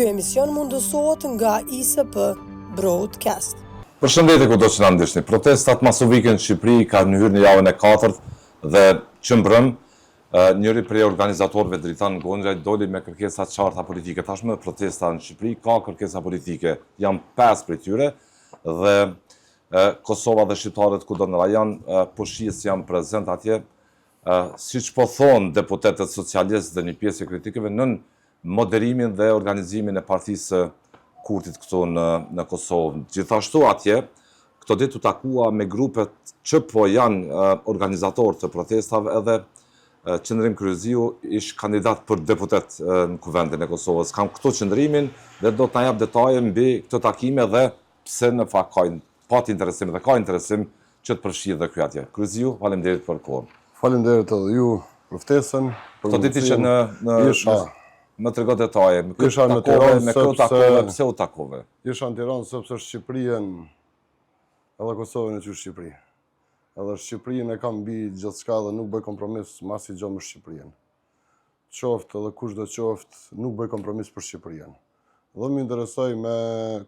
Ky emision mundësohet nga ISP Broadcast. Përshëndetje kudo që na ndihni. Protestat masovike në Shqipëri kanë hyrë në javën e 4 dhe që mbrëm njëri prej organizatorëve Dritan Gonxha doli me kërkesa të qarta politike. Tashmë protesta në Shqipëri ka kërkesa politike. Janë 5 prej tyre dhe Kosova dhe shqiptarët kudo në rajon po shihet janë prezent atje. Siç po thonë deputetët socialistë dhe një pjesë e kritikëve nën moderimin dhe organizimin e partisë Kurtit këtu në Kosovë. Gjithashtu atje, këto ditë u takua me grupet që po janë organizatorë të protestave edhe Qëndrim Kryziu ish kandidat për deputet në Kuvendin e Kosovës. Kam këto qëndrimin dhe do të na jap detaje mbi këto takime dhe pse në fakt ka interesim dhe ka interesim që të përfshihet dhe ky atje. Kryziu, faleminderit për kohën. Faleminderit edhe ju për ftesën. Këto ditë ishe në më trego detaje, me Tiranë pse u takove? Isha në Tiranë sepse Shqipërinë edhe Kosovën e qysh Shqipëri. Edhe Shqipërinë e kam mbi gjithçka dhe nuk bëj kompromis masi gjë me Shqipërinë. Qoftë edhe kush do qoftë, nuk bëj kompromis për Shqipërinë. Dhe më interesoj me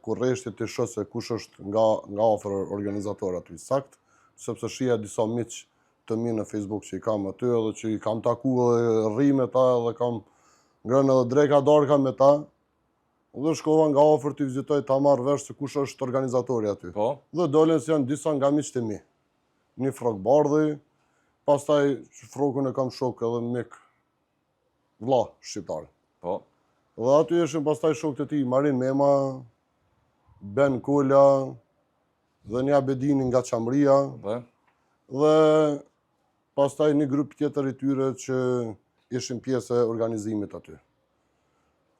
kurreshtit të shoh se kush është nga afër organizator aty sakt, sepse shija disa miq të mi në Facebook që i kam aty edhe që i kam takuar dhe rri me ta edhe kam ngrënë edhe dreka darka me ta, dhe shkova nga afër të vizitoj ta marrë vesh se kush është organizatori aty. Po? Dhe dolen se janë disa nga miqtë e mi. Një frok bardhi, pastaj frokun e kam shok edhe mik vlla shqiptar. Po? Dhe aty ishin pastaj shokët e tij, Marin Mema, Ben Kola, dhe një Abedini nga Çamria, dhe pastaj një grup tjetër i tyre që ishin pjesë e organizimit aty.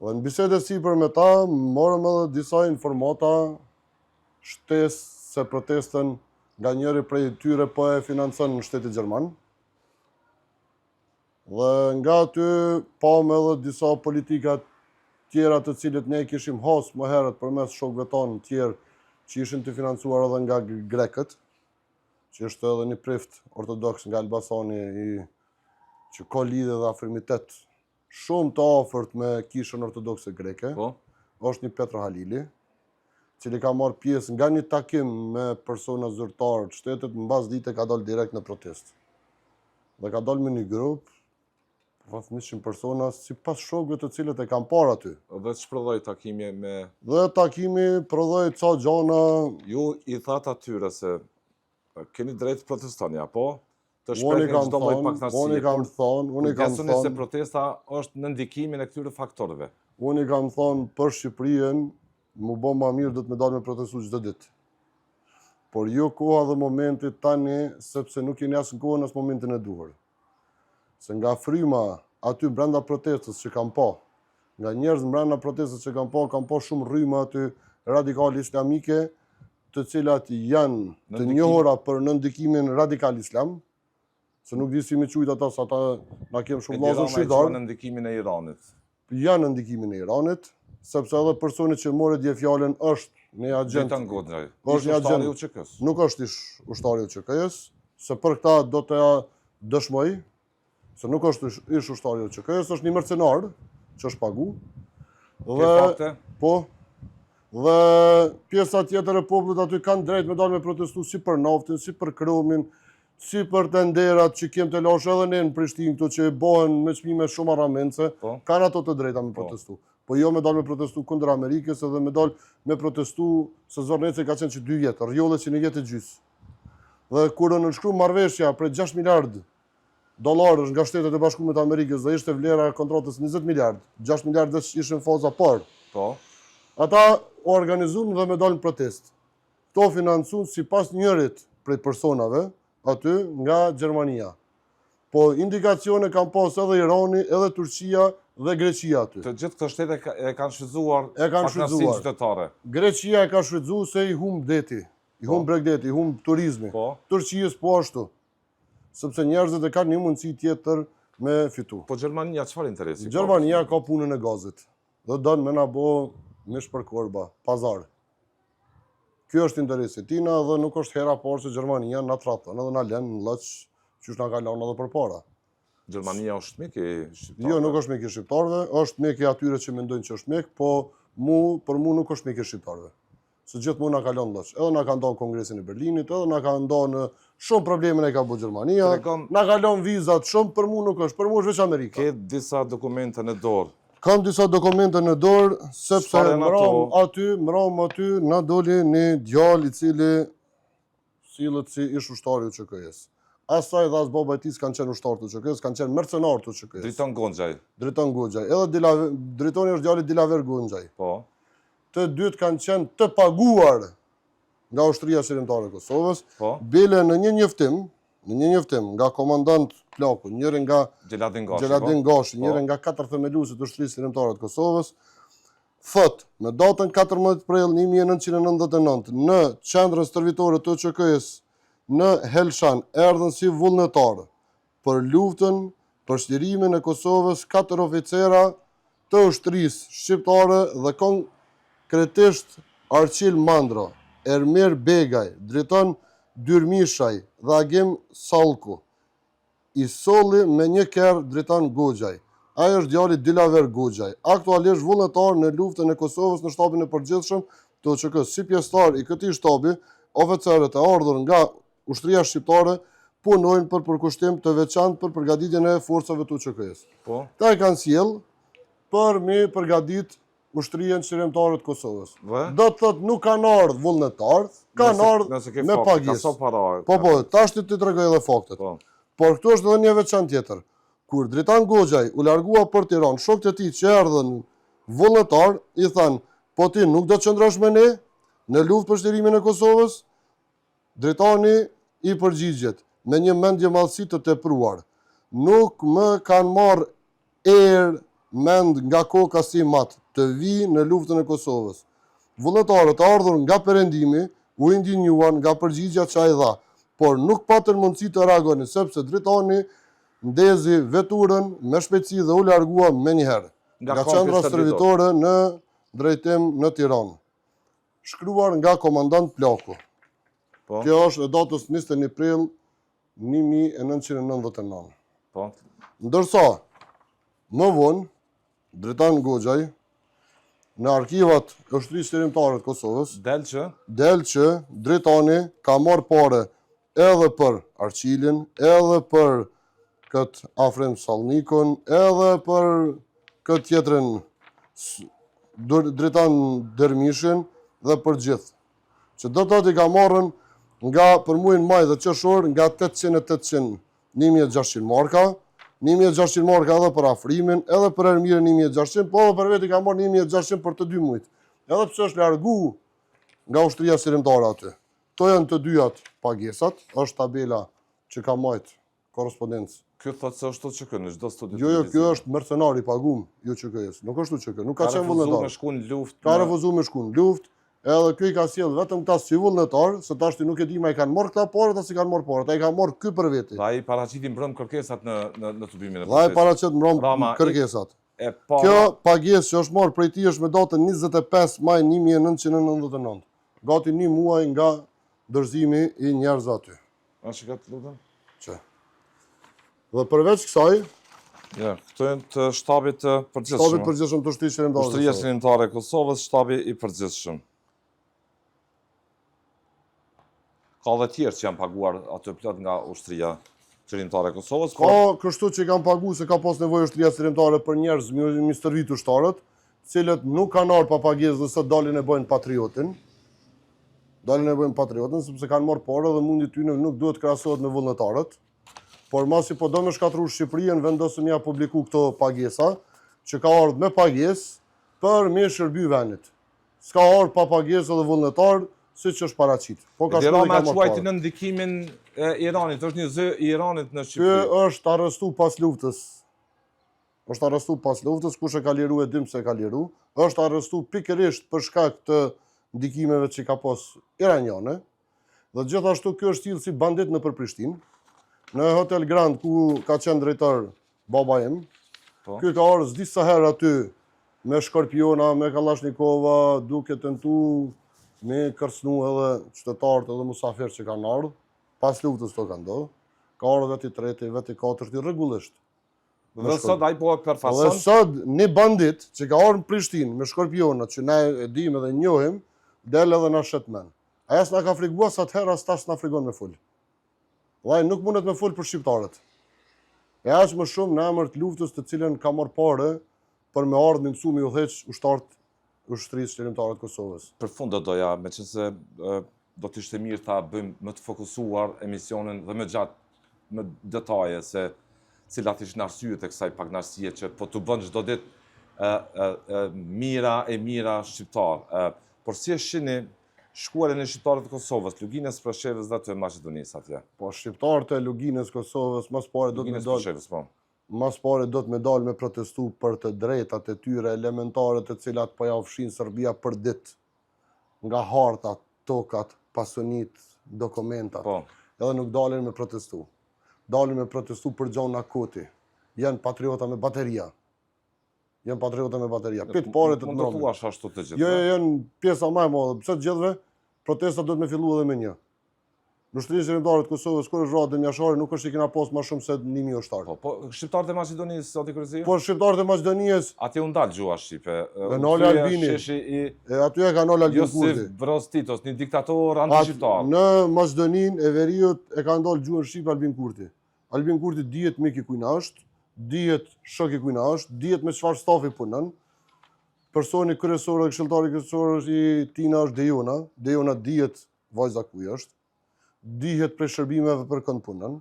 Dhe në bisedë sipër me ta, morëm edhe disa informata shtesë se protestën nga njëri prej tyre po e financon në shtetin gjerman. Dhe nga aty pam edhe disa politika tjera të cilët ne kishim has më herët përmes shokëve tanë tjerë që ishin të financuar edhe nga grekët, që është edhe një prift ortodoks nga Elbasani që ka lidhje dhe afirmitet shumë të afërt me kishën ortodokse greke, është një Petro Halili, cili ka marrë pjesë nga një takim me persona zyrtarë të shtetit, mbas dite ka dalë direkt në protestë. Dhe ka dalë me një grup, rreth 100 persona, sipas shokëve të cilët e kanë parë aty. Dhe ç'prodhoi takimi me? Dhe takimi prodhoi ca gjana. Ju i thatë atyre se keni drejt të protestoni, apo? Unë i kam thonë, se protesta është në ndikimin e këtyre faktorëve. Unë i kam thonë për Shqipërinë, mu bë më mirë do të më dalë me protestu çdo ditë. Por jo koha dhe momenti tani, sepse nuk jeni as në kohën as momentin e duhur. Se nga fryma aty brenda protestës që kam pa, nga njerëz brenda protestës që kam pa shumë rrymë aty radikale islamike, të cilat janë të njohura për në ndikimin radikal islam, se nuk di si me qujtë ata, sa ata na kemë shumë vllazër shqiptar. Në ndikimin e Iranit. Janë në ndikimin e Iranit, sepse edhe personi që morë dje fjalën është një agent. Dritan Gonxha. Është një agent. UÇK-s. Nuk është ish ushtari i UÇK-s, se për këtë do të dëshmoj, se nuk është ish ushtari i UÇK-s, është një mercenar që është pagu. Dhe po. Dhe pjesa tjetër e popullit aty kanë drejt me dalë me protestu si për naftin, si për kromin, si për tenderat që kem të lashë edhe ne në Prishtinë këto që bëhen me çmime shumë arramendse, kanë ato të drejta me protestu. Po jo me dalë me protestu kundër Amerikës edhe me dalë me protestu se Zorneci ka qenë që 2 vjetë, rjolle që 1 vjetë e gjys. Dhe kur nënshkru marrëveshja për 6 miliard dollarësh nga Shtetet e Bashkuara të Amerikës dhe ishte vlera e kontratës 20 miliard, 6 miliard ishin faza parë. Ata organizuan dhe me dalën protestë. Kto financuan sipas njërit prej personave aty nga Gjermania. Po indikacione kanë pas edhe Irani, edhe Turqia dhe Greqia aty. Të gjithë këto shtete e kanë shfrytzuar pakënaqësinë qytetare. Greqia e ka shfrytzuar se i humb deti, i humb bregdeti, i humb turizmi. Turqias po ashtu. Sepse njerëzit e kanë një mundësi tjetër me fitu. Po Gjermania çfarë interesi ka? Gjermania ka punën e gazit. Dhe don me na bë mish për korba, pazar. Ky është interesi tina dhe nuk është hera parë që Gjermania na traton edhe na lën në lloç që na ka lënë edhe përpara. Gjermania është mik i shqiptarëve? Jo, nuk është mik i shqiptarëve, është mik i atyre që mendojnë që është mik, po për mu nuk është mik i shqiptarëve. Se gjithmonë na ka lënë lloç. Edhe na ka ndonë Kongresin e Berlinit, edhe na ka ndonë shumë probleme ne ka bu Gjermania. Na ka lënë vizat shumë, për mu nuk është, për mu është veç Amerika. Ke disa dokumente në dorë. Kam disa dokumente në dorë, sepse mram aty, na doli një djalë i cili sillet si ish ushtari i UÇK-s. Asaj dhe as baba e tij kanë qenë ushtar të UÇK-s, kanë qenë mercenar të UÇK-s. Driton Gonxhaj. Driton Gonxhaj. Edhe Dritoni është djali Dilaver Gonxhaj. Po. Të dytë kanë qenë të paguar nga Ushtria Shërimtare e Kosovës, bile në një njoftim nga komandant Plaku, njëri nga Gjeladin Gashi, njëri nga 4 themeluesit të Ushtrisë Shërimtare të Kosovës, thot, me datën 14 prill 1999, në qendrën stërvitore të UÇK-s në Helshan, erdhën si vullnetarë për luftën për shlirimin e Kosovës 4 oficera të Ushtrisë Shqiptare dhe konkretisht Arçil Mandro, Ermir Begaj, Driton Dyrmishaj dhe Agim Sallku. I solli me një kerë Driton Gonxhaj. Ai është djali Dilaver Gonxhaj, aktualisht vullnetar në luftën e Kosovës në shtabin e përgjithshëm të UÇK-s. Si pjesëtar i këtij shtabi, oficerët e ardhur nga Ushtria Shqiptare punojnë për përkushtim të veçantë për përgatitjen e forcave të UÇK-s. Ta e kanë sjell për mi përgatit Ushtria Shërimtare të Kosovës. Do të thotë nuk kanë ardhur vullnetar, kanë ardhur me pagesë. Po, tash ti tregoj edhe faktet. Por këtu është edhe një veçantë tjetër. Kur Driton Gonxhaj u largua për Tiranë, shokët e tij që erdhën vullnetar i thanë, po ti nuk do të qëndrosh me ne në luftë për shtirimin e Kosovës? Dritoni i përgjigjet me një mendje mallësi të tepruar. Nuk më kanë marrë erë mend nga koka si mat të vi në luftën e Kosovës. Vullnetarët ardhur nga perëndimi u indinjuan nga përgjigja që ai dha, por nuk patën mundësi të reagonin sepse Dritoni ndezi veturën me shpejtësi dhe u largua menjëherë nga qendra stërvitore në drejtim në Tiranë. Shkruar nga komandant Plaku. Kjo është e datës 21 prill 1999. Ndërsa, më vonë, Driton Gonxhaj në arkivat e Ushtrisë Shërimtare të Kosovës del që Dritoni ka marrë pare edhe për Arçilin, edhe për këtë Afrim Sallnikun, edhe për këtë tjetrin Driton Dermishin dhe për gjithë. Që do të ka marrën nga për muajin maj dhe qershor nga 800 1600 marka, 1600 marka edhe për Afrimin, edhe për Ermirin 1600, po edhe për veti ka marrë 1600 për të 2 muajt. Edhe pse është largu nga Ushtria Shërimtare aty. To janë të dyjat pagesat, është tabela që ka majt korrespondencë. Kjo thotë se është UÇK në çdo studi. Jo, kjo është mercenar i paguar i UÇK-s. Nuk është UÇK, nuk ka qenë vullnetar. Ka refuzuar me shku në luftë. Edhe ky ka sjell vetëm këta si vullnetar, se tash ti nuk e di më i kanë marrë këta parë ose si kanë marrë parë. Ai ka marrë ky për veti. Ai paraqiti mbrëm kërkesat në tubimin e procesit. Ai paraqet mbrëm kërkesat. Kjo pagesë që është marrë prej tij është me datën 25 maj 1999. Gati 1 muaj nga dorëzimi i njerëzve aty. A shikat lutem? Që. Dhe përveç kësaj, këto janë të shtabit të përgjithshëm. Shtabi i përgjithshëm të Ushtrisë Shërimtare. Ushtria Shërimtare e Kosovës, shtabi i përgjithshëm. Ka dhe tjerë që janë paguar atë plot nga Ushtria Shërimtare e Kosovës. Ka kështu që kanë paguar se ka pas nevojë Ushtria Shërimtare për njerëz me stërvit ushtarët, cilët nuk kanë ardhur pa pagesë dhe sot dalin e bëjnë patriotin. Dalin e bëjnë patriotin sepse kanë marrë parë dhe mundi tyre nuk duhet krahasohet me vullnetarët. Por masi po do me shkatru Shqipërinë, vendosën ja publiku këto pagesa, që ka ardhur me pagesë për me shërby vendit. S'ka ardhur pa pagesë dhe vullnetar, siç është paraqit. Po ka shkuar me quajti në ndikimin e Iranit, është një zë i Iranit në Shqipëri. Ky është arrestu pas luftës. Është arrestu pas luftës, kush e ka liru e dim se e ka liru. Është arrestu pikërisht për shkak të ndikimeve që ka pas iraniane. Dhe gjithashtu ky është sjellë si bandit në Prishtinë. Në Hotel Grand, ku ka qenë drejtor baba im, ky ka ardhur disa herë aty me shkorpiona, me kalashnikova, duke tentu me kërcënu edhe qytetarët edhe musafirë që kanë ardhur. Pas luftës to kanë ndodhur. Ka ardhur veti treti, veti katërti rregullisht. Dhe sot ai po e Dhe përfason. sot një bandit që ka orë në Prishtinë me shkorpionat që na e dim edhe njohim, del edhe na shet men. Aja s'na ka frikua sa të herë as tash s'na frigon me fol. Dhe nuk mundet me fol për shqiptarët. E aq më shumë në emër të luftës të cilën ka marrë parë për me ardhë me mësu me udhëheq ushtarët ushtrisë qëllimtare të Kosovës. Për fund do doja, meqense do të ishte mirë ta bëjmë më të fokusuar emisionin dhe më gjatë, më detaje se cilat ishin arsyet e kësaj pagnarësie që po të bën çdo ditë mira shqiptar. Por si e shihni shkuarjen e shqiptarëve të Kosovës, Luginës, Preshevës dhe të Maqedonisë atje? Po shqiptarët e Luginës, Kosovës, mas pare do të me Luginës, dalë. Preshevës, po. Mas pare do të me dalë me protestu për të drejtat e tyre elementare të cilat po ja ofshin Serbia për ditë. Nga hartat, tokat, pasunit, dokumentat. Po. Edhe nuk dalin me protestu. Dalin me protestu për gjona koti. Janë patriota me bateria. Janë patriota me bateria. Pitë pare të të mund të ndronë. thuash ashtu të gjithë. Jo, janë pjesa më e madhe. Pse të gjithëve, protesta do të me fillu edhe me një. Në Ushtrisë Qëllimtare të Kosovës, kur është radhë dhe mjashari, nuk është i kena postë ma shumë se 1000 ushtarë. Po, shqiptarët e Maqedonisë, zoti Kryesi? Po shqiptarët e Maqedonisë, Atje u ndal gjuha shqipe. E noli Albini. Aty e ka nolë Albin Kurti. Josif Broz Titos, një diktator anti-shqiptar. Në Maqedoninë e Veriut e ka ndolë gjuhën shqipe Albin Kurti. Albin Kurti dihet mik i kujna është, dihet shok i kujna është, dihet me çfarë stafi punon. Personi kryesor, këshilltari kryesor i tina është Dejona. Dejona dihet vajza kuj është. Dihet prej shërbimeve për kënd punën.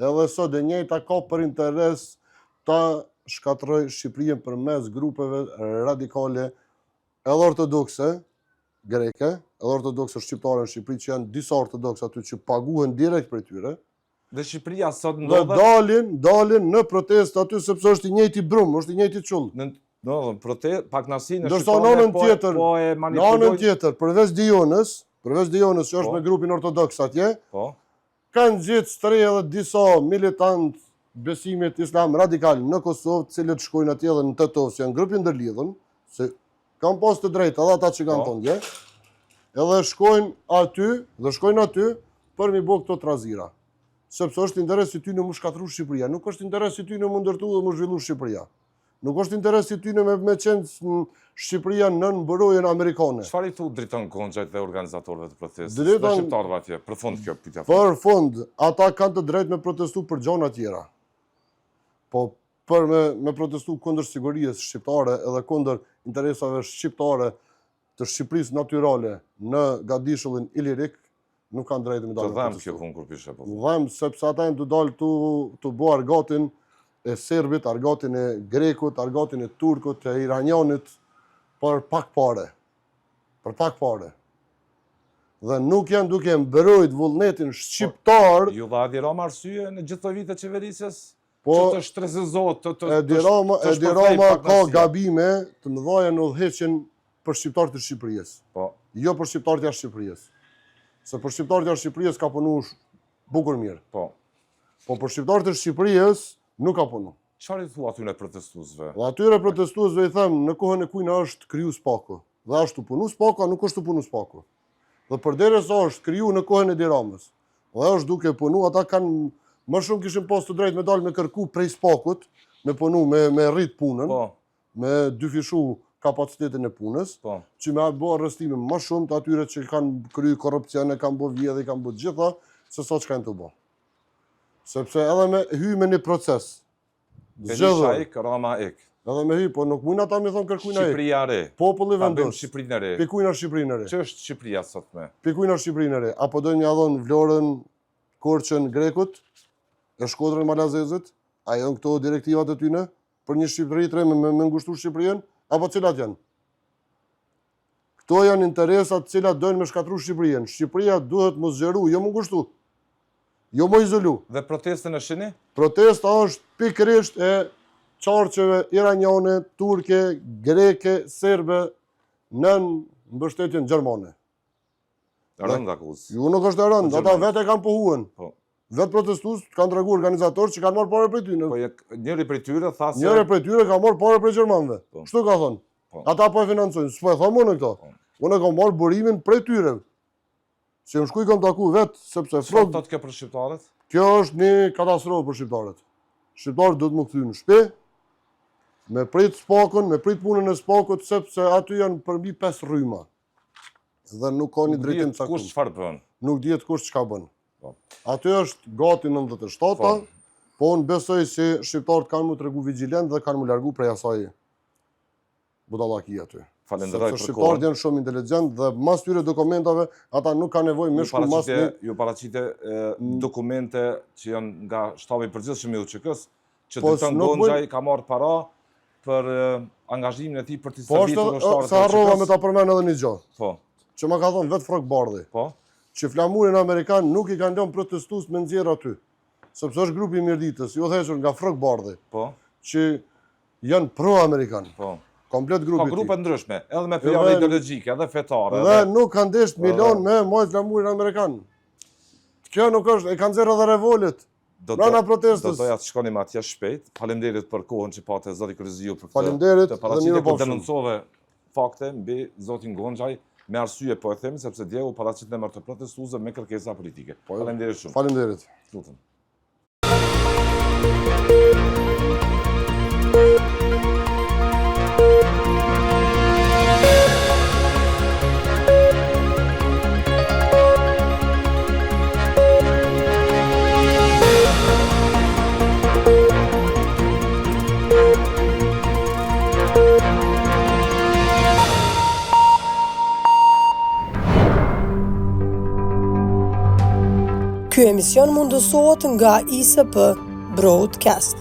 Edhe sot e njëjta ka për interes ta shkatroj Shqipërinë përmes grupeve radikale edhe ortodokse greke, edhe ortodokse shqiptare në Shqipëri që janë disa ortodokse aty që paguhen direkt për tyre. Dhe Shqipëria sot Dhe ndodhet dalin në protest aty sepse është i njëjti brum, është i njëjti çull. në protest, paknasi në Ndërsa në shqiptarë anën tjetër, po e në anën manipulojnë. tjetër, përveç Dionës që është me grupin ortodoks atje, Po. kanë gjithë strej edhe disa militant besimit islam radikal në Kosovë, cilët shkojnë atje edhe në Tetovë, që janë grupi ndërlidhën, se kanë pas të drejtë edhe ata që kanë thënë, edhe shkojnë aty për mi bo këto trazira. Sepse është interes i ty në më shkatru Shqipëria, nuk është interes i ty në më ndërtu dhe më zhvillu Shqipëria. Nuk është interes i ty në me qenë Shqipëria në mbërojën amerikane. Çfarë i thu drejton Gonxhajt dhe organizatorëve të protestës? Drejton- Dhe shqiptarëve atje, për fund kjo pyetja. Për fund, ata kanë të drejtë me protestu për gjona tjera. Po për me protestu kundër sigurisë shqiptare edhe kundër interesave shqiptare të Shqipërisë natyrale në Gadishullin Ilirik, nuk kanë drejtë me Të dalë me dhem protestu. kjo punë kur pishe po. Dhem sepse ata janë të dalë të bo argatin e serbit, argatin e grekut, argatin e turkut, e iranjanit, për pak pare. Për pak pare. Dhe nuk janë duke mbrojt vullnetin shqiptar, Ju dha Edi Rama arsye në gjithë këto vite qeverisjes? po Që të shtrezëzohet, të Edi Rama shpërthej ka paknasia. gabime të mëdhaja në udhëheqjen për shqiptarët e Shqipërisë. Po. Jo për shqiptarët jashtë Shqipërisë. Se për shqiptarët jashtë Shqipërisë ka punu bukur mirë. Po. Po për shqiptarët e Shqipërisë nuk ka punu. Çfarë i thua aty në protestuesve? Dhe atyre protestuesve i them, në kohën e kujna është kriju spaku. Dhe është të punu spaku, a nuk është të punu spaku. Dhe përderisa është kriju në kohën e Edi Ramës, dhe është duke punu, ata kanë më shumë kishin pas të drejtë me dalë me kërku prej spakut, me punu, me rrit punën, Po. me dyfishu kapacitetin e punës, Po. që me atë bo arrestime më shumë të atyre që kanë kryu korupcione, kanë bo vjedhe, kanë bo gjitha, se sa që kanë të bo. Sepse edhe me hy me një proces, Berisha ik, Rama ik. edhe me hy, po nuk mujnë ata me thonë kërkujna ik. Shqipëria e re. Populli Ta bëjmë vendos, Shqipërinë e re. pikujna Shqipërinë e re. Që është Shqipëria sot me? Pikujna Shqipërinë e re. Apo dojnë një adhon Vlorën, Korçën, Grekut, e Shkodrën, Malazezit, a janë këto direktivat e tyne, për një Shqipëri të re me ngushtu Shqipërinë, apo cilat janë? Këto janë interesat cilat dojnë me shkatru Shqipërinë. Shqipëria duhet më zgjeru, jo më ngushtu, jo më izolu. Dhe protestën e shini? Protesta është pikërisht e qarqeve iranjane, turke, greke, serbe, nën mbështetjen gjermane. Rënd akuz. Ju nuk është e rëndë, ata vetë e kanë pohuën. Po. Vetë protestus kanë tregu organizatorë që kanë marrë pare prej tyre. Po njëri prej tyre tha se Njëre prej tyre ka marrë pare prej gjermanëve. Po. Kështu ka thonë. Po. Ata po e financojnë. S'po e thonë unë këto. Po. Unë e kam marrë burimin prej tyre. Se më shkuj kam taku vetë, sepse çfarë thotë kjo për shqiptarët? kjo është një katastrofë për shqiptarët. shqiptarët do të më kthyen në shtëpi, me prit spakun, me prit punën e spakut, sepse aty janë përmbi 5 rryma. Dhe nuk ka një drejtim caktuar. Kush çfarë bën? Nuk dihet kush çka bën. Aty është gati 97-a, po unë besoj se shqiptarët kanë mu tregu vigjilent dhe kanë mu largu prej asaj budallaki aty. Falenderoj për kohën. Shqiptarët janë shumë inteligjent dhe mas tyre dokumentave ata nuk kanë nevojë me shku mas një... Ju paraqite dokumente që janë nga shtabi i përgjithshëm i UÇK-s, që Dritan Gonxhaj ka marrë para për angazhimin e tij për të servitur ushtarët e UÇK-s. Po, sa harrova me ta përmend edhe një gjë. Po. Që ma ka thonë vetë Frog Bardhi. Po. Që flamurin Amerikan nuk i kanë lënë protestues me nxjerr aty. Sepse është grupi i Mirditës, i udhëhequr nga Frog Bardhi. Po. Që janë pro-amerikan. Po. Komplet grupi. Ka grupe ndryshme, edhe me përjavë ideologjike, edhe fetare. Dhe nuk kanë desht milion me mojt flamurin Amerikan. Kjo nuk është, e kanë nxjerrë edhe revolit. Brana protestës. Do doja të shkonim atje shpejt. Faleminderit për kohën që patë zoti Kryziu për këtë. Faleminderit të paraqitje ku denoncove fakte mbi zotin Gonxhaj. Me arsye po e them sepse dje u paraqit në emër të protestuesve me kërkesa politike. Faleminderit shumë. Faleminderit. Lutem. Ky emision mundësohet nga ISP Broadcast.